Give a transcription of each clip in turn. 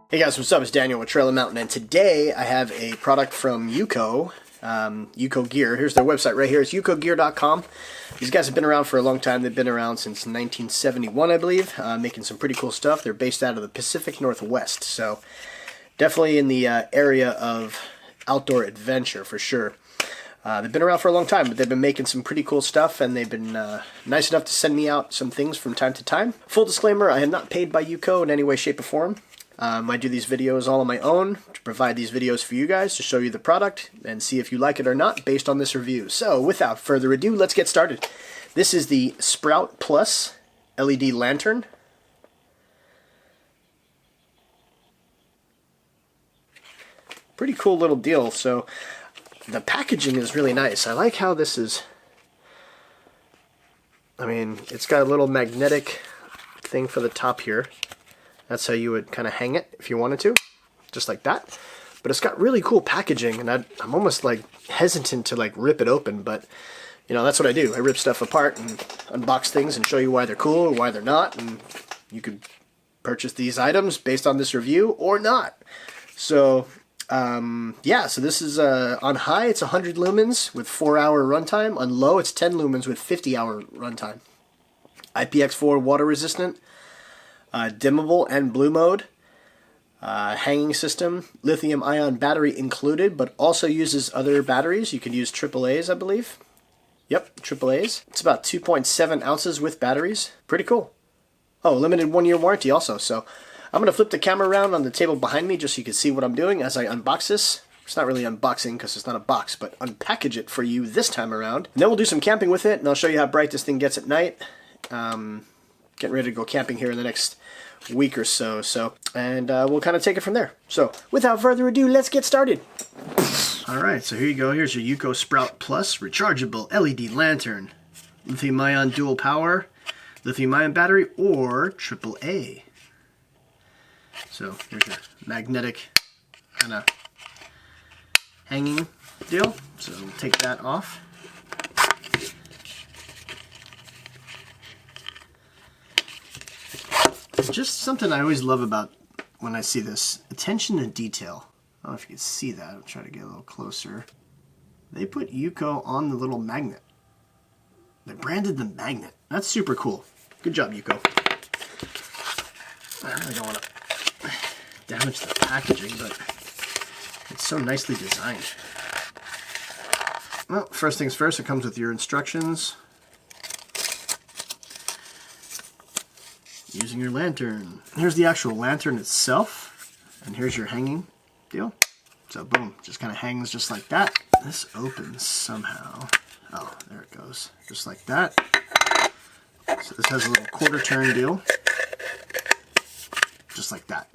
Hey guys, what's up? It's Daniel with Trail Mountain, and today I have a product from UCO, UCO Gear. Here's their website right here. It's ucogear.com. These guys have been around for a long time. They've been around since 1971, I believe, making some pretty cool stuff. They're based out of the Pacific Northwest, so definitely in the area of outdoor adventure for sure. They've been around for a long time, but they've been making some pretty cool stuff, and they've been nice enough to send me out some things from time to time. Full disclaimer, I am not paid by UCO in any way, shape, or form. I do these videos all on my own to provide these videos for you guys to show you the product and see if you like it or not based on this review. So without further ado, let's get started. This is the Sprout Plus LED Lantern. Pretty cool little deal. So the packaging is really nice. I like how this is, it's got a little magnetic thing for the top here. That's how you would kind of hang it if you wanted to, just like that. But it's got really cool packaging, and I'm almost like hesitant to like rip it open, but you know, that's what I do. I rip stuff apart and unbox things and show you why they're cool or why they're not, and you could purchase these items based on this review or not. So yeah, so this is on high it's 100 lumens with 4-hour runtime. On low it's 10 lumens with 50-hour runtime. IPX4 water resistant. Dimmable and blue mode, hanging system, lithium-ion battery included, but also uses other batteries. You can use AAAs, I believe. Yep, AAAs. It's about 2.7 ounces with batteries. Pretty cool. Oh, limited 1-year warranty also. So I'm going to flip the camera around on the table behind me just so you can see what I'm doing as I unbox this. It's not really unboxing because it's not a box, but unpackage it for you this time around. And then we'll do some camping with it, and I'll show you how bright this thing gets at night. Getting ready to go camping here in the next week or so, and we'll kind of take it from there. So without further ado, let's get started. Alright, so here you go. Here's your UCO Sprout Plus Rechargeable LED Lantern. Lithium-ion dual power, lithium-ion battery, or AAA. So here's your magnetic kind of hanging deal. So we'll take that off. Just something I always love about when I see this, attention to detail. I don't know if you can see that. I'll try to get a little closer. They put UCO on the little magnet. They branded the magnet. That's super cool. Good job, UCO. I really don't want to damage the packaging, but it's so nicely designed. Well, first things first, it comes with your instructions. Using your lantern. Here's the actual lantern itself, and here's your hanging deal. So boom, just kind of hangs just like that. This opens somehow. Oh, there it goes, just like that. So this has a little quarter turn deal, just like that.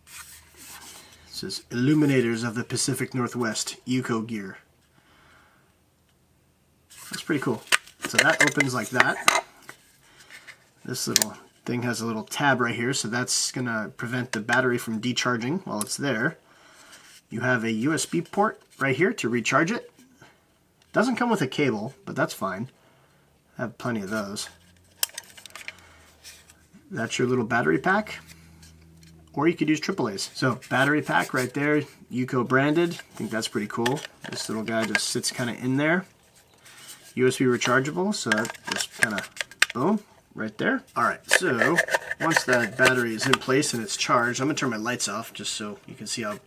It says Illuminators of the Pacific Northwest, UCO Gear. That's pretty cool. So that opens like that. This little thing has a little tab right here, so that's going to prevent the battery from decharging while it's there. You have a USB port right here to recharge it. Doesn't come with a cable, but that's fine. I have plenty of those. That's your little battery pack. Or you could use AAAs. So battery pack right there, UCO branded. I think that's pretty cool. This little guy just sits kind of in there. USB rechargeable, so that just kind of, boom, right there. Alright, so once that battery is in place and it's charged, I'm going to turn my lights off just so you can see how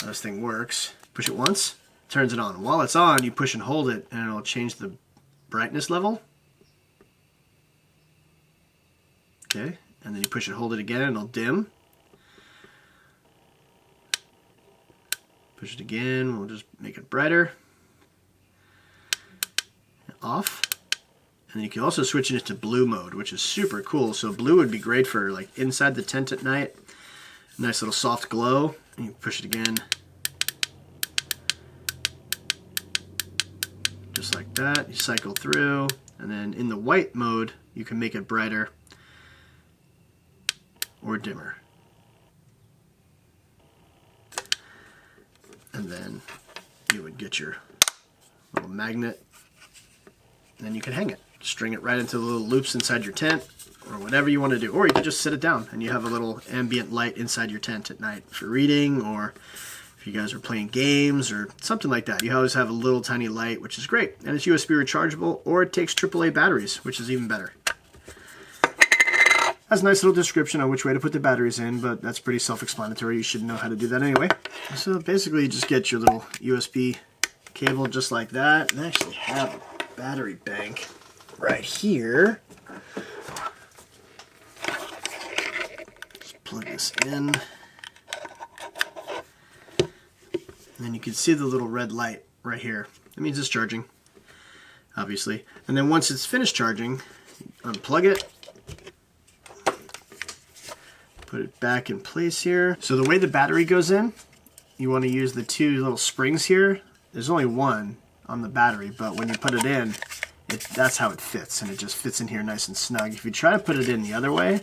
this thing works. Push it once, turns it on. While it's on, you push and hold it, and it'll change the brightness level. Okay, and then you push and hold it again, and it'll dim. Push it again, we'll just make it brighter. Off, and then you can also switch it to blue mode, which is super cool. So blue would be great for like inside the tent at night. Nice little soft glow. And you push it again, just like that. You cycle through, and then in the white mode you can make it brighter or dimmer. And then you would get your little magnet. Then you can hang it. String it right into the little loops inside your tent. or whatever you want to do. Or you can just sit it down and you have a little ambient light inside your tent at night for reading, or if you guys are playing games or something like that. You always have a little tiny light, which is great. And it's USB rechargeable, or it takes AAA batteries, which is even better. Has a nice little description on which way to put the batteries in, but that's pretty self-explanatory. You should know how to do that anyway. So basically you just get your little USB cable just like that. And I actually have a battery bank right here. Just plug this in. And then you can see the little red light right here. That means it's charging, obviously. And then once it's finished charging, unplug it. Put it back in place here. So the way the battery goes in, you want to use the two little springs here. There's only one on the battery, but when you put it in, that's how it fits, and it just fits in here nice and snug. If you try to put it in the other way,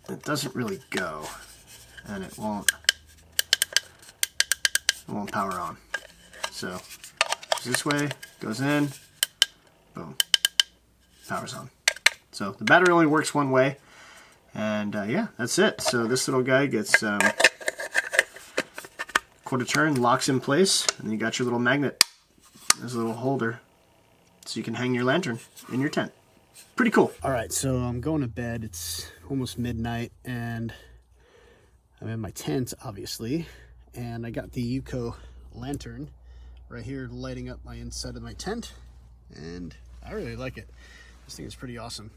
it doesn't really go, and it won't power on. So this way, goes in, boom, powers on. So the battery only works one way, and yeah, that's it. So this little guy gets quarter turn, locks in place, and then you got your little magnet. There's a little holder, so you can hang your lantern in your tent. Pretty cool. All right, so I'm going to bed. It's almost midnight, and I'm in my tent, obviously, and I got the UCO lantern right here lighting up my inside of my tent, and I really like it. This thing is pretty awesome.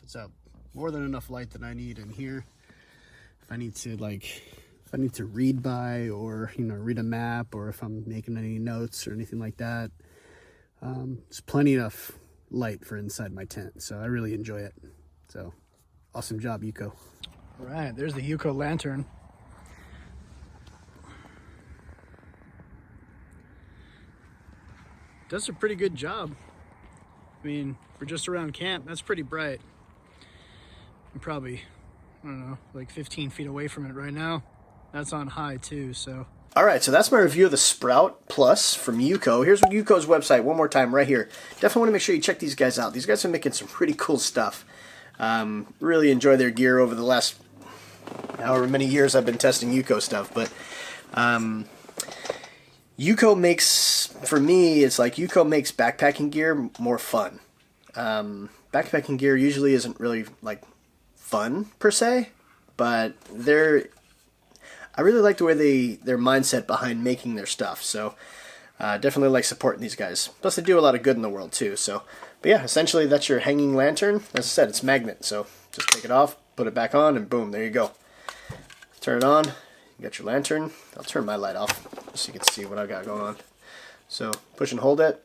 Puts out more than enough light that I need in here. If I need to read by, or read a map, or if I'm making any notes or anything like that, there's plenty enough light for inside my tent. So I really enjoy it. So awesome job, UCO. All right, there's the UCO lantern. Does a pretty good job. I mean, for just around camp, that's pretty bright. I'm probably, I don't know, like 15 feet away from it right now. That's on high too, so. All right, so that's my review of the Sprout Plus from UCO. Here's UCO's website one more time right here. Definitely want to make sure you check these guys out. These guys are making some pretty cool stuff. Really enjoy their gear over the last however many years I've been testing UCO stuff, but UCO makes, for me, it's like UCO makes backpacking gear more fun. Backpacking gear usually isn't really like fun per se, but I really like the way their mindset behind making their stuff. So definitely like supporting these guys. Plus they do a lot of good in the world too. So, but yeah, essentially that's your hanging lantern. As I said, it's magnet. So just take it off, put it back on, and boom, there you go. Turn it on. You got your lantern. I'll turn my light off so you can see what I got going on. So push and hold it.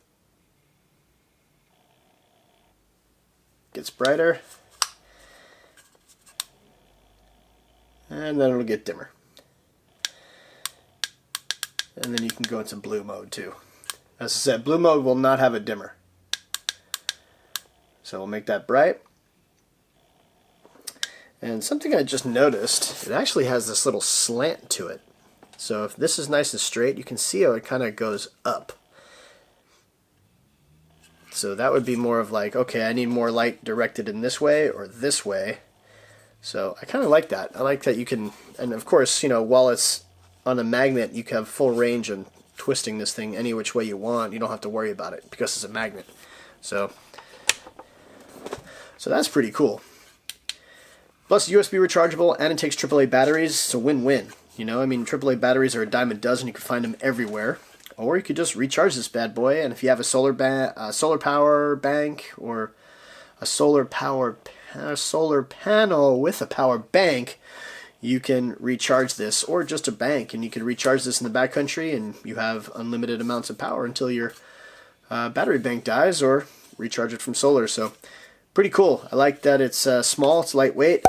Gets brighter. And then it'll get dimmer. And then you can go into blue mode too. As I said, blue mode will not have a dimmer. So we'll make that bright. And something I just noticed, it actually has this little slant to it. So if this is nice and straight, you can see how it kind of goes up. So that would be more of like, okay, I need more light directed in this way or this way. So I kind of like that. I like that you can, and of course, while it's on a magnet, you can have full range and twisting this thing any which way you want. You don't have to worry about it because it's a magnet. So that's pretty cool. Plus USB rechargeable, and it takes AAA batteries. It's a win-win. I mean, AAA batteries are a dime a dozen. You can find them everywhere. Or you could just recharge this bad boy, and if you have a solar power bank or a solar panel with a power bank, you can recharge this, or just a bank, and you can recharge this in the backcountry, and you have unlimited amounts of power until your battery bank dies, or recharge it from solar. So pretty cool. I like that it's small, it's lightweight,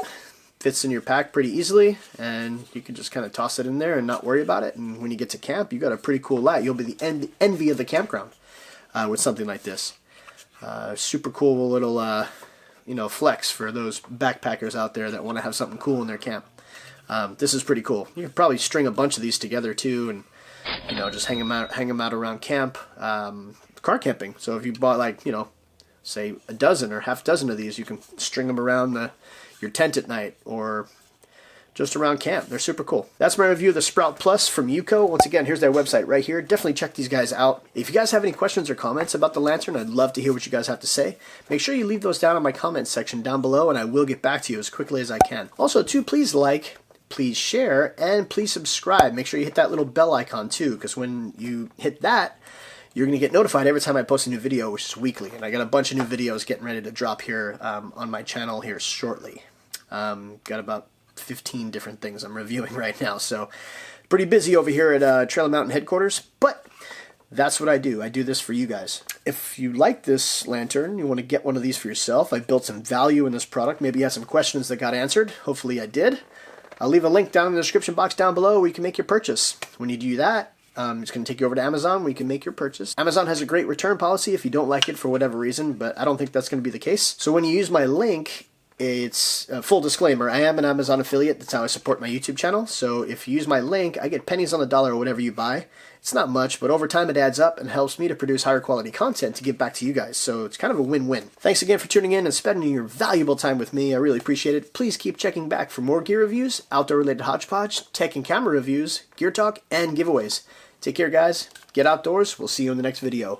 fits in your pack pretty easily, and you can just kind of toss it in there and not worry about it. And when you get to camp, you got a pretty cool light. You'll be the envy of the campground with something like this. Super cool little flex for those backpackers out there that want to have something cool in their camp. This is pretty cool. You could probably string a bunch of these together too, and just hang them out around camp. car camping. So if you bought like, you know, say a dozen or half dozen of these, you can string them around your tent at night or just around camp. They're super cool. That's my review of the Sprout Plus from UCO. Once again, here's their website right here. Definitely check these guys out. If you guys have any questions or comments about the lantern, I'd love to hear what you guys have to say. Make sure you leave those down in my comments section down below, and I will get back to you as quickly as I can. Also, too, please like, please share, and please subscribe. Make sure you hit that little bell icon too, because when you hit that, you're going to get notified every time I post a new video, which is weekly. And I got a bunch of new videos getting ready to drop here on my channel here shortly. Got about 15 different things I'm reviewing right now, so pretty busy over here at Trail Mountain headquarters, but that's what I do. I do this for you guys. If you like this lantern, you want to get one of these for yourself, I built some value in this product. Maybe you have some questions that got answered. Hopefully I did. I'll leave a link down in the description box down below where you can make your purchase. When you do that, it's going to take you over to Amazon where you can make your purchase. Amazon has a great return policy if you don't like it for whatever reason, but I don't think that's going to be the case. So when you use my link, it's a full disclaimer, I am an Amazon affiliate. That's how I support my YouTube channel. So if you use my link, I get pennies on the dollar or whatever you buy. It's not much, but over time it adds up and helps me to produce higher quality content to give back to you guys. So it's kind of a win-win. Thanks again for tuning in and spending your valuable time with me. I really appreciate it. Please keep checking back for more gear reviews, outdoor-related hodgepodge, tech and camera reviews, gear talk, and giveaways. Take care, guys. Get outdoors. We'll see you in the next video.